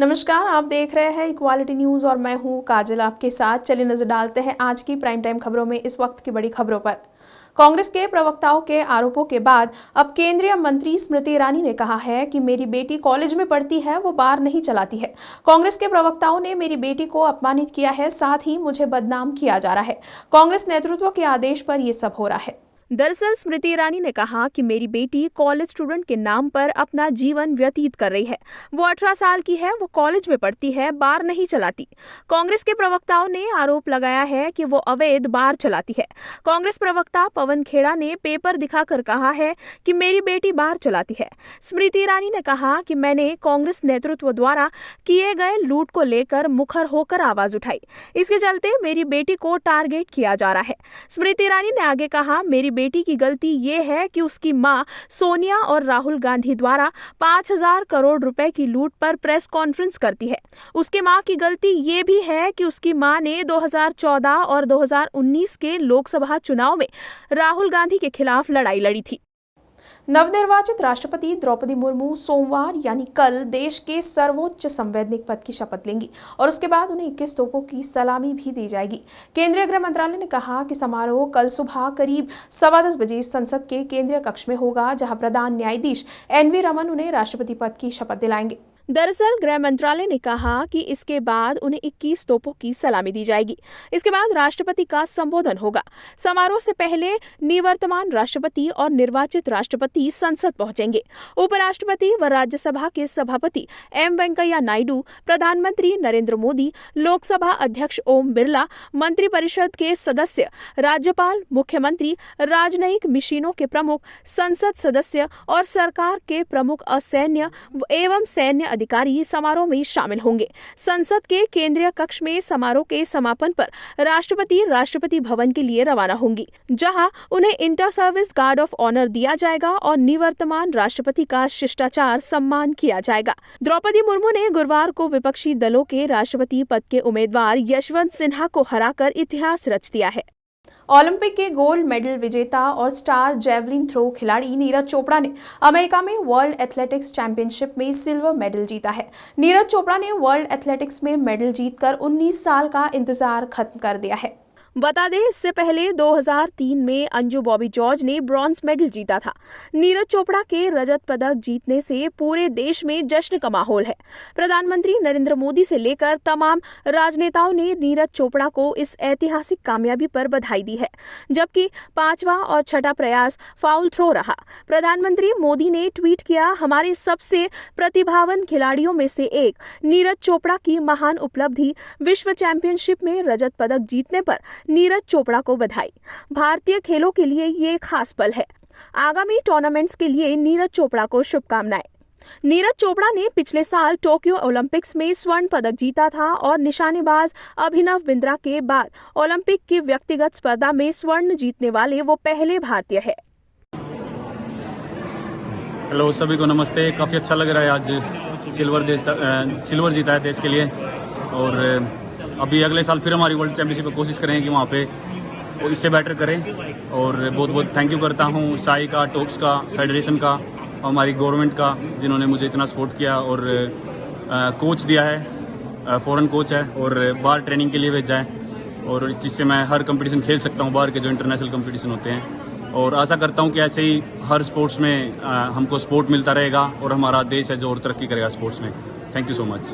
नमस्कार, आप देख रहे हैं इक्वालिटी न्यूज़ और मैं हूं काजल आपके साथ। चलिए नजर डालते हैं आज की प्राइम टाइम खबरों में इस वक्त की बड़ी खबरों पर। कांग्रेस के प्रवक्ताओं के आरोपों के बाद अब केंद्रीय मंत्री स्मृति ईरानी ने कहा है कि मेरी बेटी कॉलेज में पढ़ती है, वो बार नहीं चलाती है। कांग्रेस के प्रवक्ताओं ने मेरी बेटी को अपमानित किया है, साथ ही मुझे बदनाम किया जा रहा है। कांग्रेस नेतृत्व के आदेश पर यह सब हो रहा है। दरअसल स्मृति ईरानी ने कहा कि मेरी बेटी कॉलेज स्टूडेंट के नाम पर अपना जीवन व्यतीत कर रही है। वो 18 साल की है, वो कॉलेज में पढ़ती है, बार नहीं चलाती। कांग्रेस के प्रवक्ताओं ने आरोप लगाया है कि वो अवैध बार चलाती है। कांग्रेस प्रवक्ता पवन खेड़ा ने पेपर दिखाकर कहा है कि मेरी बेटी बार चलाती है। स्मृति ईरानी ने कहा कि मैंने कांग्रेस नेतृत्व द्वारा किए गए लूट को लेकर मुखर होकर आवाज उठाई। इसके चलते मेरी बेटी को टारगेट किया जा रहा है। स्मृति ईरानी ने आगे कहा, मेरी बेटी की गलती ये है कि उसकी मां सोनिया और राहुल गांधी द्वारा 5,000 करोड़ रुपए की लूट पर प्रेस कॉन्फ्रेंस करती है। उसकी मां की गलती ये भी है कि उसकी मां ने 2014 और 2019 के लोकसभा चुनाव में राहुल गांधी के खिलाफ लड़ाई लड़ी थी। नवनिर्वाचित राष्ट्रपति द्रौपदी मुर्मू सोमवार यानी कल देश के सर्वोच्च संवैधानिक पद की शपथ लेंगी और उसके बाद उन्हें 21 तोपों की सलामी भी दी जाएगी। केंद्रीय गृह मंत्रालय ने कहा कि समारोह कल सुबह करीब 10:15 बजे संसद के केंद्रीय कक्ष में होगा, जहां प्रधान न्यायाधीश NV रमन उन्हें राष्ट्रपति पद की शपथ दिलाएंगे। दरअसल गृह मंत्रालय ने कहा कि इसके बाद उन्हें 21 तोपों की सलामी दी जाएगी। इसके बाद राष्ट्रपति का संबोधन होगा। समारोह से पहले निवर्तमान राष्ट्रपति और निर्वाचित राष्ट्रपति संसद पहुंचेंगे। उपराष्ट्रपति व राज्यसभा के सभापति M वेंकैया नायडू, प्रधानमंत्री नरेंद्र मोदी, लोकसभा अध्यक्ष ओम बिरला, मंत्रिपरिषद के सदस्य, राज्यपाल, मुख्यमंत्री, राजनयिक मिशनों के प्रमुख, संसद सदस्य और सरकार के प्रमुख असैन्य एवं सैन्य अधिकारी समारोह में शामिल होंगे। संसद के केंद्रीय कक्ष में समारोह के समापन पर राष्ट्रपति राष्ट्रपति भवन के लिए रवाना होंगी, जहां उन्हें inter service guard of honour दिया जाएगा और निवर्तमान राष्ट्रपति का शिष्टाचार सम्मान किया जाएगा। द्रौपदी मुर्मू ने गुरुवार को विपक्षी दलों के राष्ट्रपति पद के उम्मीदवार यशवंत सिन्हा को हराकर इतिहास रच दिया है। ओलंपिक के गोल्ड मेडल विजेता और स्टार जेवलिन थ्रो खिलाड़ी नीरज चोपड़ा ने अमेरिका में वर्ल्ड एथलेटिक्स चैंपियनशिप में सिल्वर मेडल जीता है। नीरज चोपड़ा ने वर्ल्ड एथलेटिक्स में मेडल जीतकर 19 साल का इंतजार खत्म कर दिया है। बता दें, इससे पहले 2003 में अंजू बॉबी जॉर्ज ने ब्रॉन्ज मेडल जीता था। नीरज चोपड़ा के रजत पदक जीतने से पूरे देश में जश्न का माहौल है। प्रधानमंत्री नरेंद्र मोदी से लेकर तमाम राजनेताओं ने नीरज चोपड़ा को इस ऐतिहासिक कामयाबी पर बधाई दी है, जबकि 5वां और 6ठा प्रयास फाउल थ्रो रहा। प्रधानमंत्री मोदी ने ट्वीट किया, हमारे सबसे प्रतिभावान खिलाड़ियों में से एक नीरज चोपड़ा की महान उपलब्धि, विश्व चैंपियनशिप में रजत पदक जीतने पर नीरज चोपड़ा को बधाई। भारतीय खेलों के लिए ये खास पल है। आगामी टूर्नामेंट्स के लिए नीरज चोपड़ा को शुभकामनाएं। नीरज चोपड़ा ने पिछले साल टोक्यो ओलंपिक्स में स्वर्ण पदक जीता था और निशानेबाज अभिनव बिंद्रा के बाद ओलंपिक की व्यक्तिगत स्पर्धा में स्वर्ण जीतने वाले वो पहले भारतीय है। हेलो सभी को नमस्ते। काफ़ी अच्छा लग रहा है, आज सिल्वर जीता है देश के लिए और अभी अगले साल फिर हमारी वर्ल्ड चैंपियनशिप में कोशिश करें कि वहाँ पे इससे बेटर करें। और बहुत बहुत थैंक यू करता हूँ साई का, टॉप्स का, फेडरेशन का, हमारी गवर्नमेंट का, जिन्होंने मुझे इतना सपोर्ट किया और कोच दिया है, फॉरेन कोच है और बाहर ट्रेनिंग के लिए भेजा है और जिससे मैं हर कंपटीशन खेल सकता हूँ, बाहर के जो इंटरनेशनल कंपटीशन होते हैं। और आशा करता हूँ कि ऐसे ही हर स्पोर्ट्स में हमको सपोर्ट मिलता रहेगा और हमारा देश है जो और तरक्की करेगा स्पोर्ट्स में। Thank you so much.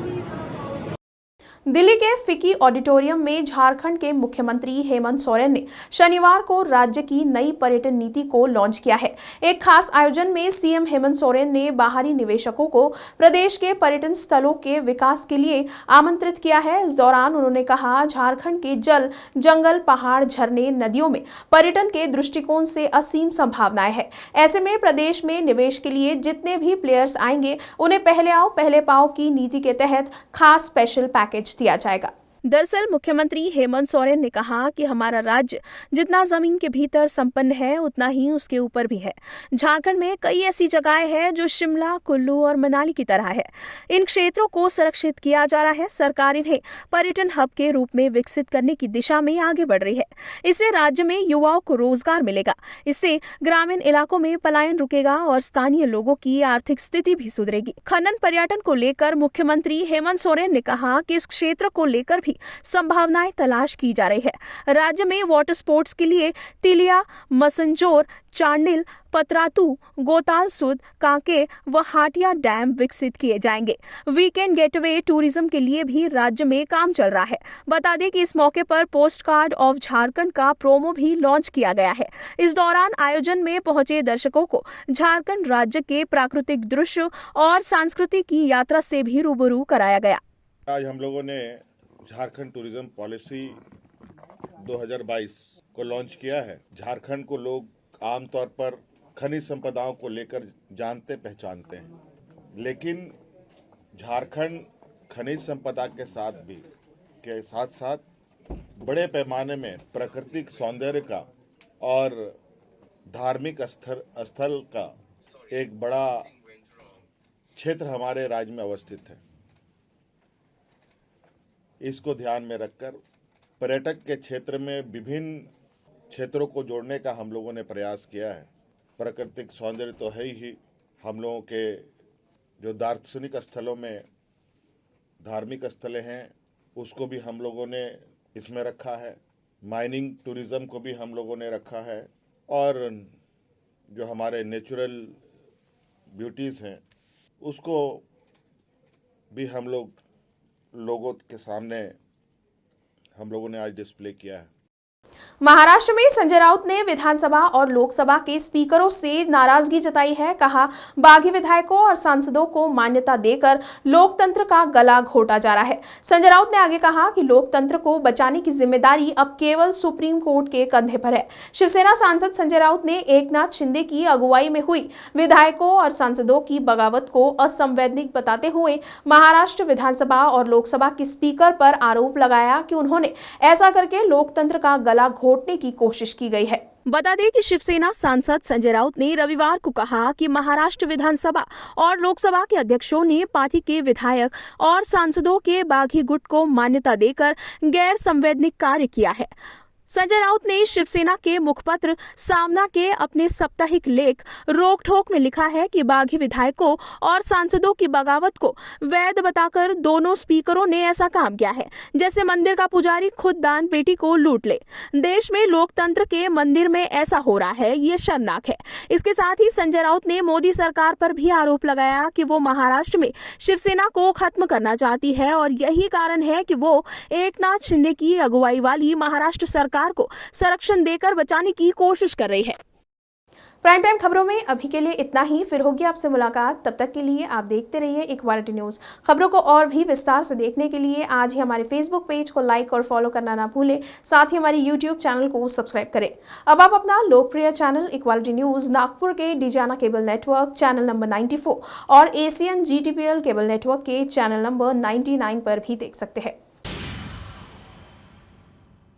Delhi के फिकी ऑडिटोरियम में झारखंड के मुख्यमंत्री हेमंत सोरेन ने शनिवार को राज्य की नई पर्यटन नीति को लॉन्च किया है। एक खास आयोजन में सीएम हेमंत सोरेन ने बाहरी निवेशकों को प्रदेश के पर्यटन स्थलों के विकास के लिए आमंत्रित किया है। इस दौरान उन्होंने कहा, झारखंड के जल, जंगल, पहाड़, झरने, नदियों में पर्यटन के दृष्टिकोण से असीम संभावनाएं हैं। ऐसे में प्रदेश में निवेश के लिए जितने भी प्लेयर्स आएंगे, उन्हें पहले आओ पहले पाओ की नीति के तहत खास स्पेशल पैकेज दिया जाएगा। दरअसल मुख्यमंत्री हेमंत सोरेन ने कहा कि हमारा राज्य जितना जमीन के भीतर संपन्न है उतना ही उसके ऊपर भी है। झारखंड में कई ऐसी जगहें हैं जो शिमला, कुल्लू और मनाली की तरह है। इन क्षेत्रों को संरक्षित किया जा रहा है। सरकार इन्हें पर्यटन हब के रूप में विकसित करने की दिशा में आगे बढ़ रही है। इससे राज्य में युवाओं को रोजगार मिलेगा। इससे ग्रामीण इलाकों में पलायन रुकेगा और स्थानीय लोगों की आर्थिक स्थिति भी सुधरेगी। खनन पर्यटन को लेकर मुख्यमंत्री हेमंत सोरेन ने कहा कि इस क्षेत्र को लेकर भी संभावनाएं तलाश की जा रही है। राज्य में वाटर स्पोर्ट्स के लिए तिलिया, मसंजोर, चांडिल, पतरातू, गोतालसुद, कांके व हाटिया डैम विकसित किए जाएंगे। वीकेंड गेटवे टूरिज्म के लिए भी राज्य में काम चल रहा है। बता दें कि इस मौके पर पोस्ट कार्ड ऑफ झारखंड का प्रोमो भी लॉन्च किया गया है। इस दौरान आयोजन में पहुंचे दर्शकों को झारखंड राज्य के प्राकृतिक दृश्य और संस्कृति की यात्रा से भी रूबरू कराया गया। आज हम लोगों ने झारखंड टूरिज्म पॉलिसी 2022 को लॉन्च किया है। झारखंड को लोग आमतौर पर खनिज संपदाओं को लेकर जानते पहचानते हैं, लेकिन झारखंड खनिज संपदा के साथ साथ बड़े पैमाने में प्राकृतिक सौंदर्य का और धार्मिक स्थल का एक बड़ा क्षेत्र हमारे राज्य में अवस्थित है। इसको ध्यान में रखकर पर्यटक के क्षेत्र में विभिन्न क्षेत्रों को जोड़ने का हम लोगों ने प्रयास किया है। प्राकृतिक सौंदर्य तो है ही, हम लोगों के जो दार्शनिक स्थलों में धार्मिक स्थलें हैं उसको भी हम लोगों ने इसमें रखा है। माइनिंग टूरिज्म को भी हम लोगों ने रखा है और जो हमारे नेचुरल ब्यूटीज़ हैं उसको भी हम लोगों के सामने हम लोगों ने आज डिस्प्ले किया है। महाराष्ट्र में संजय राउत ने विधानसभा और लोकसभा के स्पीकरों से नाराजगी जताई है। कहा, बागी विधायकों और सांसदों को मान्यता देकर लोकतंत्र का गला घोटा जा रहा है। संजय राउत ने आगे कहा कि लोकतंत्र को बचाने की जिम्मेदारी अब केवल सुप्रीम कोर्ट के कंधे पर है। शिवसेना सांसद संजय राउत ने एकनाथ शिंदे की अगुवाई में हुई विधायकों और सांसदों की बगावत को असंवैधानिक बताते हुए महाराष्ट्र विधानसभा और लोकसभा के स्पीकर पर आरोप लगाया कि उन्होंने ऐसा करके लोकतंत्र का गला घोटने की कोशिश की गई है। बता दें कि शिवसेना सांसद संजय राउत ने रविवार को कहा कि महाराष्ट्र विधानसभा और लोकसभा के अध्यक्षों ने पार्टी के विधायक और सांसदों के बागी गुट को मान्यता देकर गैर संवैधानिक कार्य किया है। संजय राउत ने शिवसेना के मुखपत्र सामना के अपने साप्ताहिक लेख रोक ठोक में लिखा है कि बागी विधायकों और सांसदों की बगावत को वैध बताकर दोनों स्पीकरों ने ऐसा काम किया है जैसे मंदिर का पुजारी खुद दान पेटी को लूट ले। देश में लोकतंत्र के मंदिर में ऐसा हो रहा है, ये शर्मनाक है। इसके साथ ही संजय राउत ने मोदी सरकार पर भी आरोप लगाया कि वो महाराष्ट्र में शिवसेना को खत्म करना चाहती है और यही कारण है कि वो एकनाथ शिंदे की अगुवाई वाली महाराष्ट्र सरकार को संरक्षण देकर बचाने की कोशिश कर रही है। प्राइम टाइम खबरों में अभी के लिए इतना ही। फिर होगी आपसे मुलाकात। तब तक के लिए आप देखते रहिए इक्वालिटी न्यूज़। खबरों को और भी विस्तार से देखने के लिए आज ही हमारे फेसबुक पेज को लाइक और फॉलो करना ना भूलें। साथ ही हमारे यूट्यूब चैनल को सब्सक्राइब करें। अब आप अपना लोकप्रिय चैनल इक्वालिटी न्यूज़ नागपुर के डिजाना केबल नेटवर्क चैनल नंबर 94 और एशियन GTPL केबल नेटवर्क के चैनल नंबर 99 पर भी देख सकते हैं।